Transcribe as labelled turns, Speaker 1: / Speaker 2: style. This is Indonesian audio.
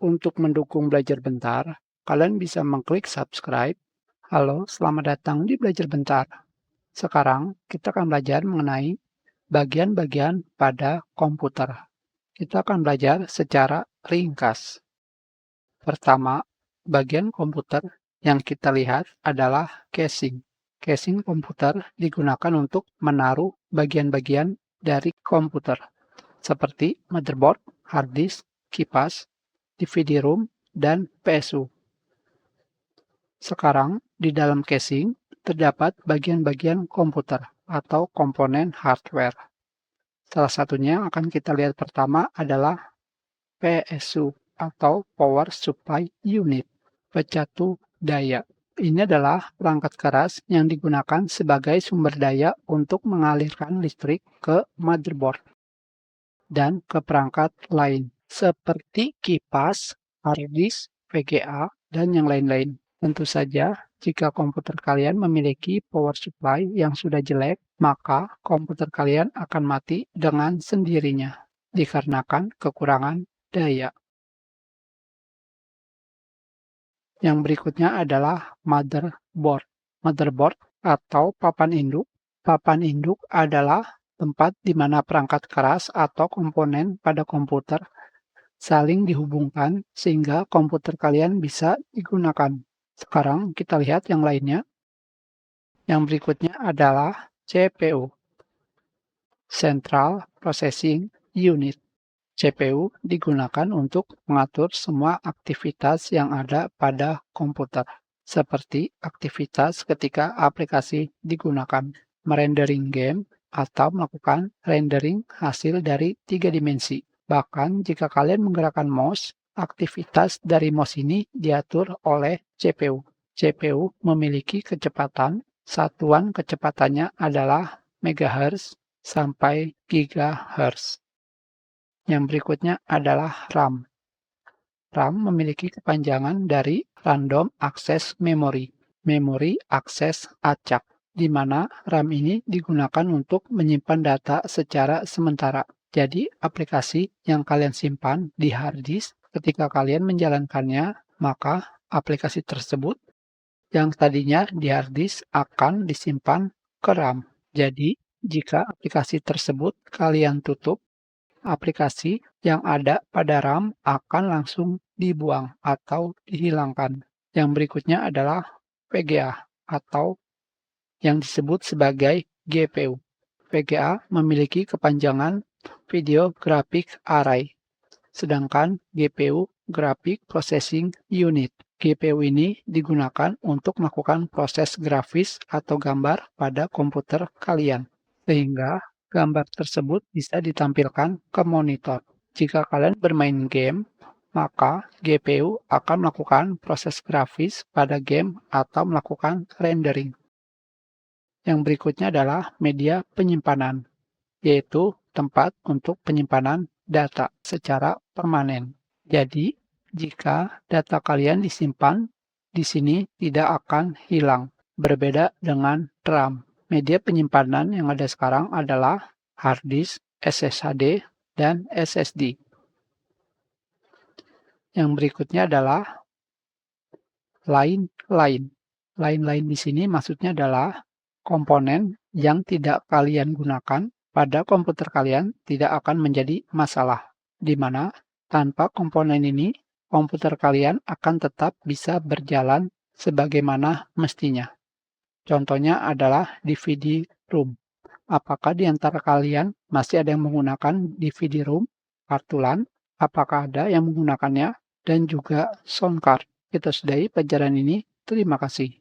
Speaker 1: untuk mendukung Belajar Bentar, kalian bisa mengklik subscribe. Halo, selamat datang di Belajar Bentar. Sekarang kita akan belajar mengenai bagian-bagian pada komputer. Kita akan belajar secara ringkas. Pertama, bagian komputer yang kita lihat adalah casing. Casing komputer digunakan untuk menaruh bagian-bagian dari komputer, seperti motherboard, hard disk, kipas, DVD room, dan PSU. Sekarang, di dalam casing terdapat bagian-bagian komputer atau komponen hardware. Salah satunya yang akan kita lihat pertama adalah PSU atau Power Supply Unit, pecatu daya. Ini adalah perangkat keras yang digunakan sebagai sumber daya untuk mengalirkan listrik ke motherboard dan ke perangkat lain, seperti kipas, hard disk, VGA, dan yang lain-lain. Tentu saja, jika komputer kalian memiliki power supply yang sudah jelek, maka komputer kalian akan mati dengan sendirinya, dikarenakan kekurangan daya. Yang berikutnya adalah motherboard. Motherboard atau papan induk. Papan induk adalah tempat di mana perangkat keras atau komponen pada komputer saling dihubungkan sehingga komputer kalian bisa digunakan. Sekarang kita lihat yang lainnya. Yang berikutnya adalah CPU, Central Processing Unit. CPU digunakan untuk mengatur semua aktivitas yang ada pada komputer, seperti aktivitas ketika aplikasi digunakan, merendering game, atau melakukan rendering hasil dari 3 dimensi. Bahkan jika kalian menggerakkan mouse, aktivitas dari mouse ini diatur oleh CPU. CPU memiliki kecepatan, satuan kecepatannya adalah megahertz sampai gigahertz. Yang berikutnya adalah RAM. RAM memiliki kepanjangan dari Random Access Memory, memori akses acak, di mana RAM ini digunakan untuk menyimpan data secara sementara. Jadi, aplikasi yang kalian simpan di hard disk, ketika kalian menjalankannya, maka aplikasi tersebut yang tadinya di hard disk akan disimpan ke RAM. Jadi, jika aplikasi tersebut kalian tutup, aplikasi yang ada pada RAM akan langsung dibuang atau dihilangkan. Yang berikutnya adalah VGA atau yang disebut sebagai GPU. VGA memiliki kepanjangan Video Graphic Array, sedangkan GPU Graphic Processing Unit. GPU ini digunakan untuk melakukan proses grafis atau gambar pada komputer kalian, sehingga gambar tersebut bisa ditampilkan ke monitor. Jika kalian bermain game, maka GPU akan melakukan proses grafis pada game atau melakukan rendering. Yang berikutnya adalah media penyimpanan, yaitu tempat untuk penyimpanan data secara permanen. Jadi, jika data kalian disimpan di sini tidak akan hilang. Berbeda dengan RAM. Media penyimpanan yang ada sekarang adalah hard disk, SSHD, dan SSD. Yang berikutnya adalah lain-lain. Lain-lain di sini maksudnya adalah komponen yang tidak kalian gunakan pada komputer kalian tidak akan menjadi masalah, di mana tanpa komponen ini, komputer kalian akan tetap bisa berjalan sebagaimana mestinya. Contohnya adalah DVD room. Apakah di antara kalian masih ada yang menggunakan DVD room, kartu LAN? Apakah ada yang menggunakannya? Dan juga sound card. Kita sudahi pelajaran ini. Terima kasih.